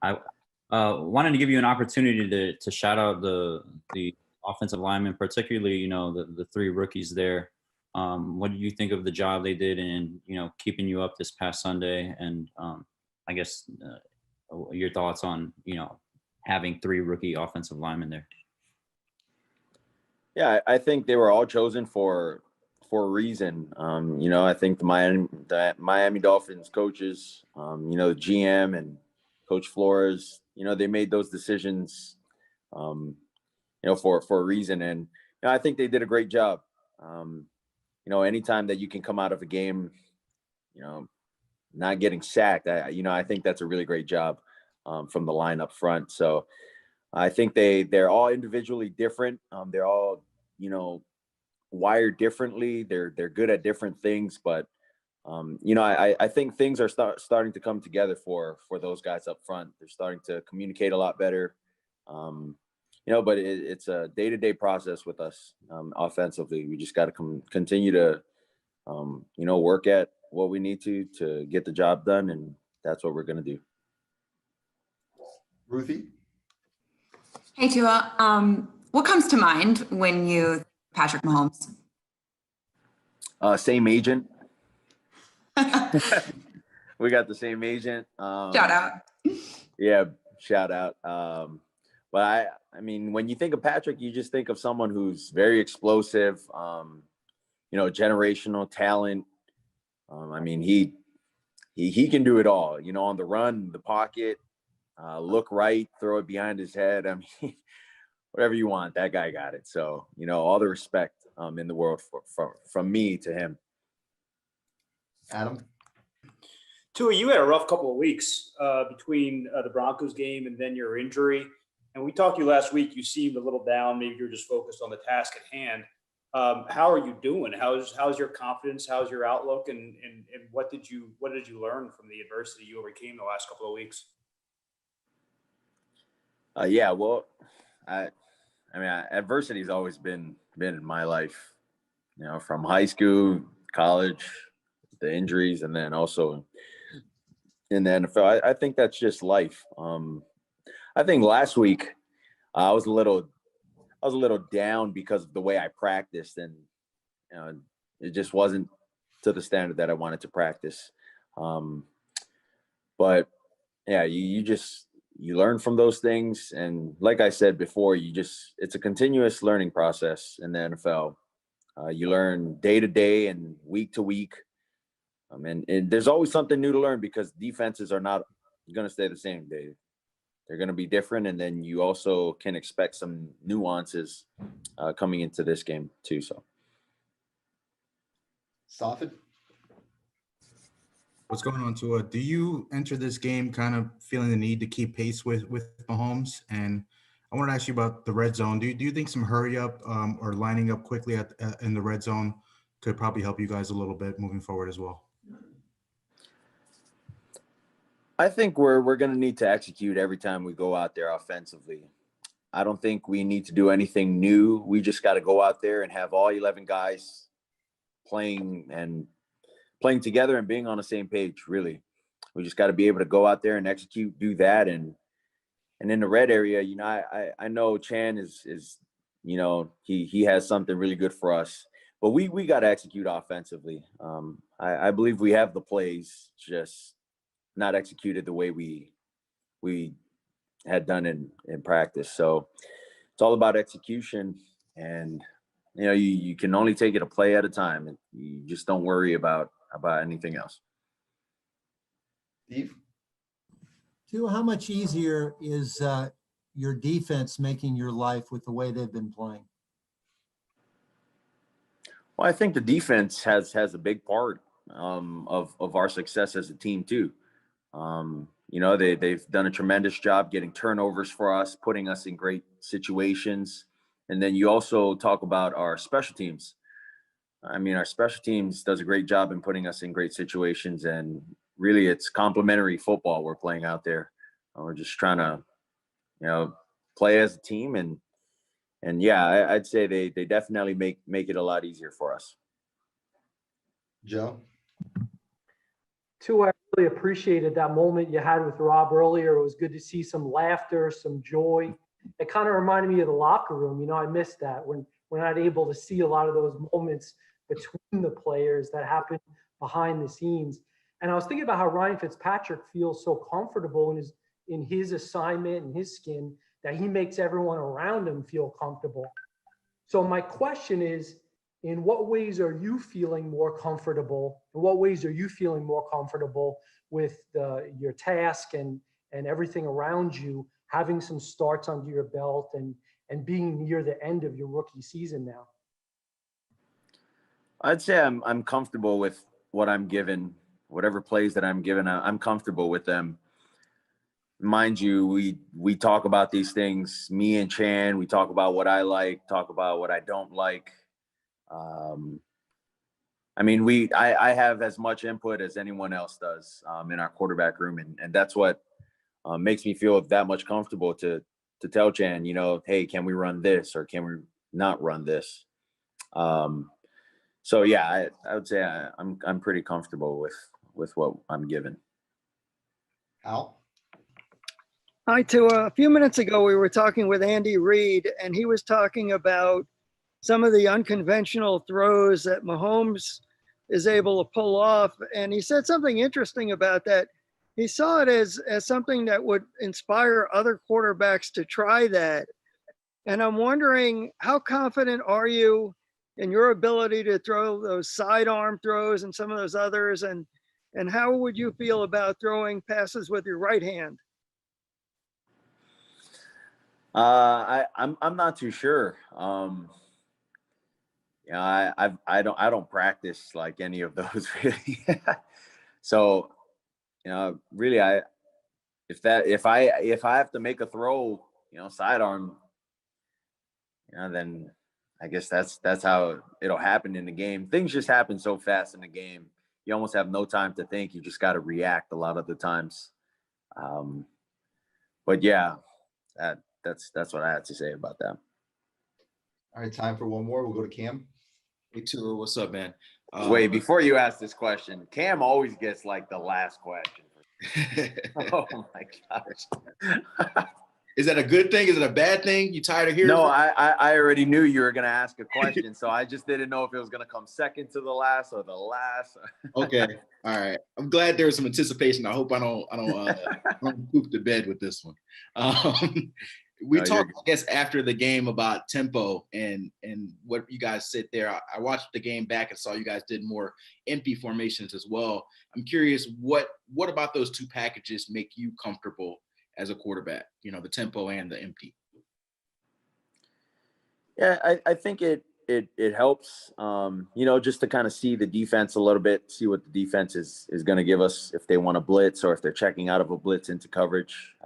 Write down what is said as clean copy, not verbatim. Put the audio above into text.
I wanted to give you an opportunity to shout out the offensive linemen, particularly the three rookies there. What did you think of the job they did in keeping you up this past Sunday? And I guess your thoughts on having three rookie offensive linemen there. Yeah, I think they were all chosen for a reason. I think the Miami Dolphins coaches, the GM and Coach Flores, they made those decisions, for a reason. And I think they did a great job. Anytime that you can come out of a game, not getting sacked, I think that's a really great job from the line up front. So I think they're all individually different. They're all, wired differently. They're good at different things, but I think things are starting to come together for those guys up front. They're starting to communicate a lot better. But it's a day-to-day process with us offensively. We just got to continue to, work at what we need to get the job done, and that's what we're going to do. Ruthie? Hey, Tua. What comes to mind when you Patrick Mahomes? Same agent. We got the same agent. Shout out. Yeah, shout out. But I mean, when you think of Patrick, you just think of someone who's very explosive, generational talent. I mean, he can do it all, on the run, the pocket, look right, throw it behind his head. I mean, whatever you want, that guy got it. So, all the respect in the world from me to him. Adam? Tua, you had a rough couple of weeks between the Broncos game and then your injury. And we talked to you last week. You seemed a little down. Maybe you're just focused on the task at hand. How are you doing? How's your confidence? How's your outlook? And what did you learn from the adversity you overcame the last couple of weeks? Yeah, well, I mean, adversity has always been in my life, from high school, college, the injuries, and then also in the NFL. I think that's just life. I think last week I was a little down because of the way I practiced, and it just wasn't to the standard that I wanted to practice. But yeah, you learn from those things, and like I said before, it's a continuous learning process in the NFL. You learn day to day and week to week. And there's always something new to learn because defenses are not going to stay the same. They're going to be different, and then you also can expect some nuances coming into this game too. So, Safid? What's going on, Tua? Do you enter this game kind of feeling the need to keep pace with Mahomes? And I want to ask you about the red zone. Do you think some hurry up or lining up quickly in the red zone could probably help you guys a little bit moving forward as well? I think we're going to need to execute every time we go out there offensively. I don't think we need to do anything new. We just got to go out there and have all 11 guys playing together and being on the same page, really. We just got to be able to go out there and execute, do that. And in the red area, I know Chan is he has something really good for us. But we got to execute offensively. I believe we have the plays, just not executed the way we had done in practice. So it's all about execution, and you can only take it a play at a time, and you just don't worry about anything else. Steve? Tua, how much easier is your defense making your life with the way they've been playing? Well, I think the defense has a big part of our success as a team too. They've done a tremendous job getting turnovers for us, putting us in great situations. And then you also talk about our special teams. I mean, our special teams does a great job in putting us in great situations, and really it's complementary football we're playing out there. We're just trying to, play as a team, and yeah, I'd say they definitely make it a lot easier for us. Joe? Tua, I really appreciated that moment you had with Rob earlier. It was good to see some laughter, some joy. It kind of reminded me of the locker room. You know, I missed that when we're not able to see a lot of those moments between the players that happen behind the scenes. And I was thinking about how Ryan Fitzpatrick feels so comfortable in his assignment and his skin that he makes everyone around him feel comfortable. So my question is, in what ways are you feeling more comfortable? In what ways are you feeling more comfortable with your task and everything around you, having some starts under your belt and being near the end of your rookie season now? I'd say I'm comfortable with what I'm given, whatever plays that I'm given. I'm comfortable with them. Mind you, we talk about these things, me and Chan, we talk about what I like, talk about what I don't like. I mean, I have as much input as anyone else does in our quarterback room. And that's what makes me feel that much comfortable to tell Chan, you know, hey, can we run this or can we not run this? So yeah, I would say I'm pretty comfortable with what I'm given. Al? Hi, Tua. A few minutes ago, we were talking with Andy Reid, and he was talking about some of the unconventional throws that Mahomes is able to pull off. And he said something interesting about that. He saw it as something that would inspire other quarterbacks to try that. And I'm wondering, how confident are you in your ability to throw those sidearm throws and some of those others? And how would you feel about throwing passes with your right hand? I'm not too sure. You know, I don't practice like any of those really. So, you know, really, if I have to make a throw, you know, sidearm, you know, then I guess that's how it'll happen in the game. Things just happen so fast in the game. You almost have no time to think. You just got to react a lot of the times. But yeah, that's what I had to say about that. All right, time for one more. We'll go to Cam. Hey, Tua, what's up, man? Wait, before you ask this question, Cam always gets like the last question. Oh my gosh. Is that a good thing? Is it a bad thing? You tired of hearing? No, I already knew you were gonna ask a question, so I just didn't know if it was gonna come second to the last or the last. Okay, all right. I'm glad there was some anticipation. I hope I don't poop the bed with this one. We talked, I guess, after the game about tempo and what you guys said there. I watched the game back and saw you guys did more empty formations as well. I'm curious, what about those two packages make you comfortable as a quarterback? You know, the tempo and the empty. Yeah, I think it helps, you know, just to kind of see the defense a little bit, see what the defense is going to give us if they want to blitz or if they're checking out of a blitz into coverage. I